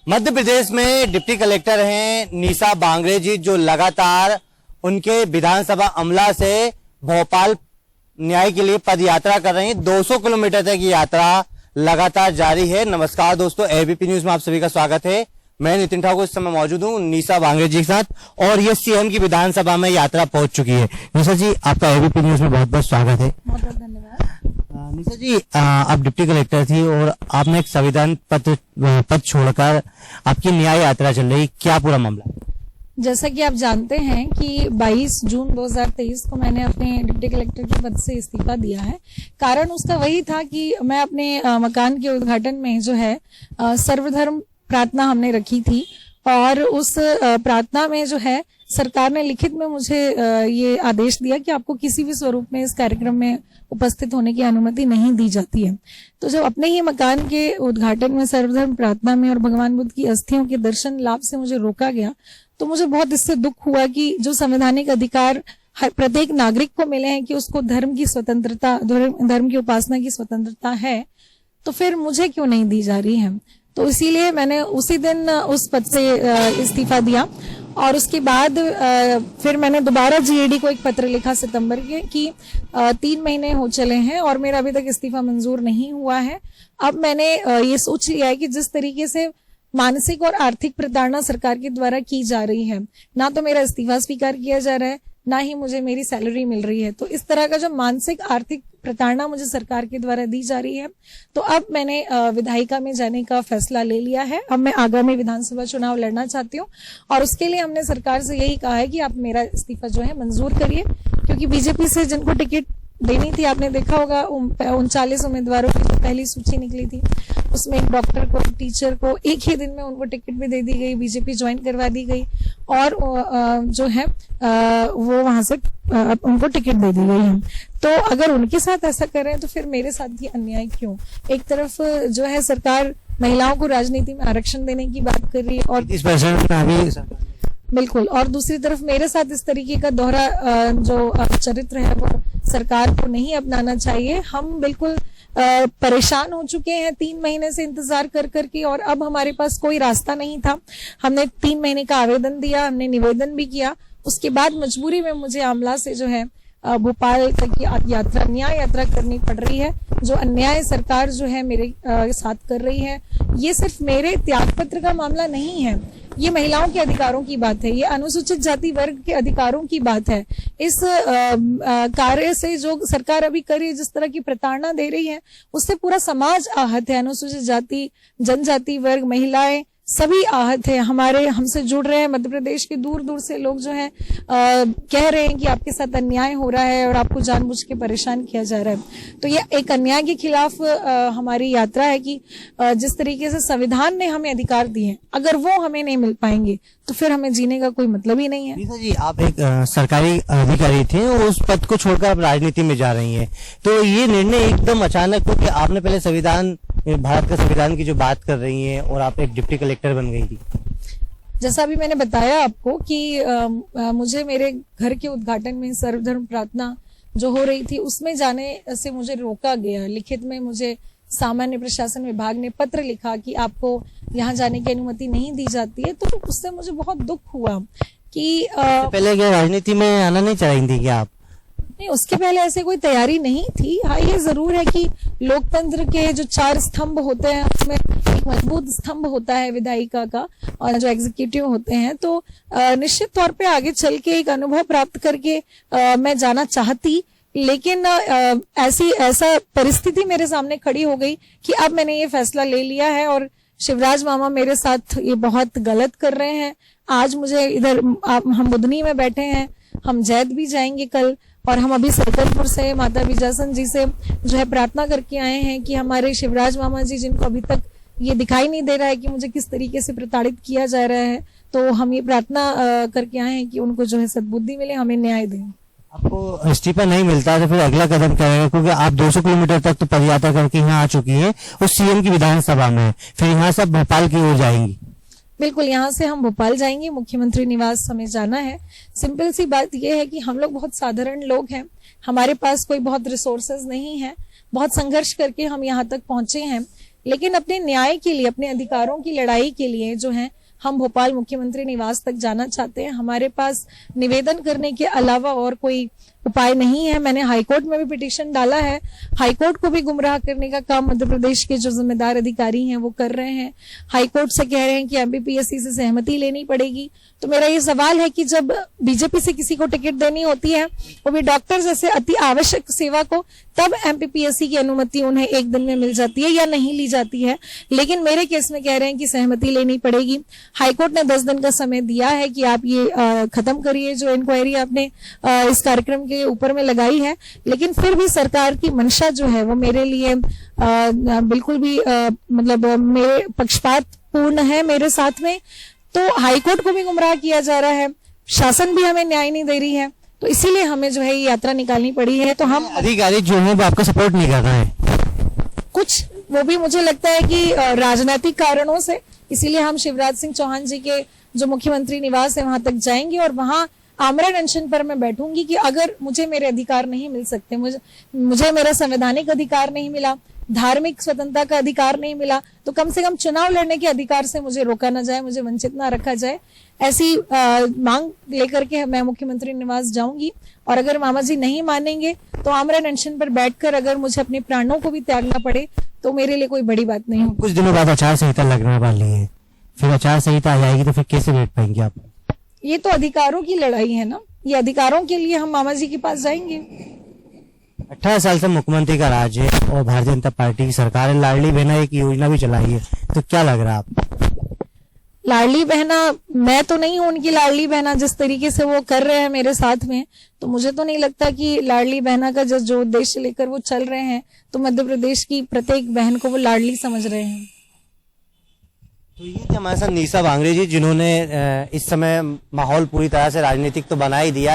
मध्य प्रदेश में deputy collector हैं NISA Bangre जी, जो लगातार उनके विधानसभा अमला से भोपाल न्याय के लिए पद यात्रा कर रही हैं। 200 किलोमीटर तक की यात्रा लगातार जारी है। नमस्कार दोस्तों, एबीपी न्यूज में आप सभी का स्वागत है। मैं नितिन ठाकुर इस समय मौजूद हूँ नीसा बांगरे जी के साथ, और ये सीएम की विधानसभा में यात्रा पहुंच चुकी है। नीसा जी, आपका एबीपी न्यूज में बहुत बहुत स्वागत है। बहुत बहुत धन्यवाद। नीसा जी, आप डिप्टी कलेक्टर थी और आपने एक संविधान पद छोड़कर आपकी न्याय यात्रा चल रही, क्या पूरा मामला? जैसा कि आप जानते हैं कि 22 जून 2023 को मैंने अपने डिप्टी कलेक्टर के पद से इस्तीफा दिया है। कारण उसका वही था कि मैं अपने मकान के उद्घाटन में जो है सर्वधर्म प्रार्थना हमने रखी थी, और उस प्रार्थना में जो है सरकार ने लिखित में मुझे ये आदेश दिया कि आपको किसी भी स्वरूप में इस कार्यक्रम में उपस्थित होने की अनुमति नहीं दी जाती है। तो जब अपने ही मकान के उद्घाटन में सर्वधर्म प्रार्थना में और भगवान बुद्ध की अस्थियों के दर्शन लाभ से मुझे रोका गया, तो मुझे बहुत इससे दुख हुआ कि जो संवैधानिक अधिकार हर प्रत्येक नागरिक को मिले हैं कि उसको धर्म की स्वतंत्रता, धर्म की उपासना की स्वतंत्रता है, तो फिर मुझे क्यों नहीं दी जा रही है। तो इसीलिए मैंने उसी दिन उस पद से इस्तीफा दिया, और उसके बाद फिर मैंने दोबारा जीएडी को एक पत्र लिखा सितंबर के कि 3 महीने हो चले हैं और मेरा अभी तक इस्तीफा मंजूर नहीं हुआ है। अब मैंने ये सोच लिया है कि जिस तरीके से मानसिक और आर्थिक प्रताड़ना सरकार के द्वारा की जा रही है, ना तो मेरा इस्तीफा स्वीकार किया जा रहा है, ना ही मुझे मेरी सैलरी मिल रही है, तो इस तरह का जो मानसिक आर्थिक प्रताड़ना मुझे सरकार के द्वारा दी जा रही है, तो अब मैंने विधायिका में जाने का फैसला ले लिया है। अब मैं आगामी विधानसभा चुनाव लड़ना चाहती हूँ, और उसके लिए हमने सरकार से यही कहा है कि आप मेरा इस्तीफा जो है मंजूर करिए, क्योंकि बीजेपी से जिनको टिकट देनी थी, आपने देखा होगा 39 उम्मीदवारों की जो पहली सूची निकली थी, उसमें एक डॉक्टर को, टीचर को एक ही दिन में उनको टिकट भी दे दी गई, बीजेपी ज्वाइन करवा दी गई, और जो है वो वहां से उनको टिकट दे दी गई है। तो अगर उनके साथ ऐसा कर रहे हैं तो फिर मेरे साथ ये अन्याय क्यों? एक तरफ जो है सरकार महिलाओं को राजनीति में आरक्षण देने की बात कर रही है, और इस बिल्कुल, और दूसरी तरफ मेरे साथ इस तरीके का दोहरा जो चरित्र है वो सरकार को नहीं अपनाना चाहिए। हम बिल्कुल परेशान हो चुके हैं 3 महीने से इंतजार कर करके, और अब हमारे पास कोई रास्ता नहीं था। हमने 3 महीने का आवेदन दिया, हमने निवेदन भी किया, उसके बाद मजबूरी में मुझे आमला से जो है भोपाल तक की यात्रा, न्याय यात्रा करनी पड़ रही है। जो अन्याय सरकार जो है मेरे साथ कर रही है, ये सिर्फ मेरे त्याग पत्र का मामला नहीं है, ये महिलाओं के अधिकारों की बात है, ये अनुसूचित जाति वर्ग के अधिकारों की बात है। इस कार्य से जो सरकार अभी कर रही है, जिस तरह की प्रताड़ना दे रही है, उससे पूरा समाज आहत है। अनुसूचित जाति, जनजाति वर्ग, महिलाएं सभी आहत है। हमसे जुड़ रहे हैं मध्य प्रदेश के दूर दूर से लोग जो हैं कह रहे हैं कि आपके साथ अन्याय हो रहा है और आपको जानबूझ के परेशान किया जा रहा है। तो ये एक अन्याय के खिलाफ हमारी यात्रा है कि जिस तरीके से संविधान ने हमें अधिकार दिए हैं, अगर वो हमें नहीं मिल पाएंगे तो फिर हमें जीने का कोई मतलब ही नहीं है। नीसा जी, आप एक सरकारी अधिकारी थे और उस पद को छोड़कर आप राजनीति में जा रही हैं, तो ये निर्णय एकदम अचानक, क्योंकि आपने पहले संविधान, भारत का संविधान की जो बात कर रही हैं, और आप एक डिप्टी कलेक्टर बन गई थी। जैसा अभी मैंने बताया आपको कि मुझे मेरे घर के उद्घाटन में सर्वधर्म प्रार्थना जो हो रही थी, उसमें जाने से मुझे रोका गया। लिखित में मुझे सामान्य प्रशासन विभाग ने पत्र लिखा कि आपको यहाँ जाने की अनुमति नहीं दी जाती है। तो उससे मुझे बहुत दुख हुआ कि पहले क्या राजनीति में आना नहीं चाहती थी क्या आप? नहीं, उसके पहले ऐसे कोई तैयारी नहीं थी। हाँ, ये जरूर है कि लोकतंत्र के जो 4 स्तंभ होते हैं, उसमें एक मजबूत स्तंभ होता है विधायिका का, और जो एग्जीक्यूटिव होते हैं, तो निश्चित तौर पे आगे चल के एक अनुभव प्राप्त करके मैं जाना चाहती, लेकिन ऐसा परिस्थिति मेरे सामने खड़ी हो गई कि अब मैंने ये फैसला ले लिया है, और शिवराज मामा मेरे साथ ये बहुत गलत कर रहे हैं। आज मुझे इधर हम बुधनी में बैठे हैं, हम जैद भी जाएंगे कल, और हम अभी सरकलपुर से माता विजासन जी से जो है प्रार्थना करके आए हैं कि हमारे शिवराज मामा जी, जिनको अभी तक ये दिखाई नहीं दे रहा है कि मुझे किस तरीके से प्रताड़ित किया जा रहा है, तो हम ये प्रार्थना करके आए हैं कि उनको जो है सद्बुद्धि मिले, हमें न्याय दें। आपको इस्तीफा नहीं मिलता तो फिर अगला कदम क्या रहेगा? क्योंकि आप 200 किलोमीटर तक तो पदयात्रा करके यहाँ आ चुकी है उस सीएम की विधानसभा में, फिर यहाँ से भोपाल की ओर जाएंगी। बिल्कुल, यहाँ से हम भोपाल जाएंगे, मुख्यमंत्री निवास हमें जाना है। सिंपल सी बात यह है कि हम लोग बहुत साधारण लोग हैं, हमारे पास कोई बहुत रिसोर्सेज नहीं है, बहुत संघर्ष करके हम यहाँ तक पहुंचे हैं। लेकिन अपने न्याय के लिए, अपने अधिकारों की लड़ाई के लिए जो है हम भोपाल मुख्यमंत्री निवास तक जाना चाहते हैं। हमारे पास निवेदन करने के अलावा और कोई उपाय नहीं है। मैंने हाईकोर्ट में भी पिटीशन डाला है। हाईकोर्ट को भी गुमराह करने का काम मध्य प्रदेश के जो जिम्मेदार अधिकारी हैं वो कर रहे हैं। हाईकोर्ट से कह रहे हैं कि एमपीपीएससी से सहमति लेनी पड़ेगी। तो मेरा ये सवाल है कि जब बीजेपी से किसी को टिकट देनी होती है, वो भी डॉक्टर जैसे अति आवश्यक सेवा को, तब एमपीपीएससी की अनुमति उन्हें एक दिन में मिल जाती है या नहीं ली जाती है। लेकिन मेरे केस में कह रहे हैं कि सहमति लेनी पड़ेगी। हाईकोर्ट ने 10 दिन का समय दिया है कि आप ये खत्म करिए जो इंक्वायरी आपने इस कार्यक्रम के ऊपर में लगाई है। लेकिन फिर भी सरकार की मंशा जो है वो मेरे लिए बिल्कुल भी मतलब मेरे पक्षपात पूर्ण है मेरे साथ में। तो हाईकोर्ट को भी गुमराह किया जा रहा है, शासन भी हमें न्याय नहीं दे रही है, तो इसीलिए हमें जो है ये यात्रा निकालनी पड़ी है। तो हम अधिकारी जो है वो आपका सपोर्ट नहीं कर रहे हैं, कुछ वो भी मुझे लगता है कि राजनीतिक कारणों से, इसीलिए हम शिवराज सिंह चौहान जी के जो मुख्यमंत्री निवास है वहां तक जाएंगे और वहां आमरण अनशन पर मैं बैठूंगी कि अगर मुझे मेरे अधिकार नहीं मिल सकते, मुझे मेरा संवैधानिक अधिकार नहीं मिला, धार्मिक स्वतंत्रता का अधिकार नहीं मिला, तो कम से कम चुनाव लड़ने के अधिकार से मुझे रोका ना जाए, मुझे वंचित ना रखा जाए। ऐसी मांग लेकर के मैं मुख्यमंत्री निवास जाऊंगी। और अगर मामा जी नहीं मानेंगे तो आमरण अनशन पर बैठकर अगर मुझे अपने प्राणों को भी त्यागना पड़े तो मेरे लिए कोई बड़ी बात नहीं होगी। कुछ दिनों बाद आचार संहिता लगने वाली है, फिर आचार संहिता आ जाएगी तो फिर कैसे बैठ पाएंगे आप? ये तो अधिकारों की लड़ाई है ना, ये अधिकारों के लिए हम मामा जी के पास जाएंगे। 18 साल से मुख्यमंत्री का राज है और भारतीय जनता पार्टी की सरकार है, लाडली बहना एक योजना भी चलाई है, तो क्या लग रहा है आप? लाडली बहना, मैं तो नहीं हूं उनकी लाडली बहना, जिस तरीके से वो कर रहे हैं मेरे साथ में, तो मुझे तो नहीं लगता कि लाडली बहना का जो उद्देश्य लेकर वो चल रहे हैं तो मध्य प्रदेश की प्रत्येक बहन को वो लाडली समझ रहे हैं। तो ये थे हमारे साथ निशा बांगरे जी, जिन्होंने इस समय माहौल पूरी तरह से राजनीतिक तो बना ही दिया।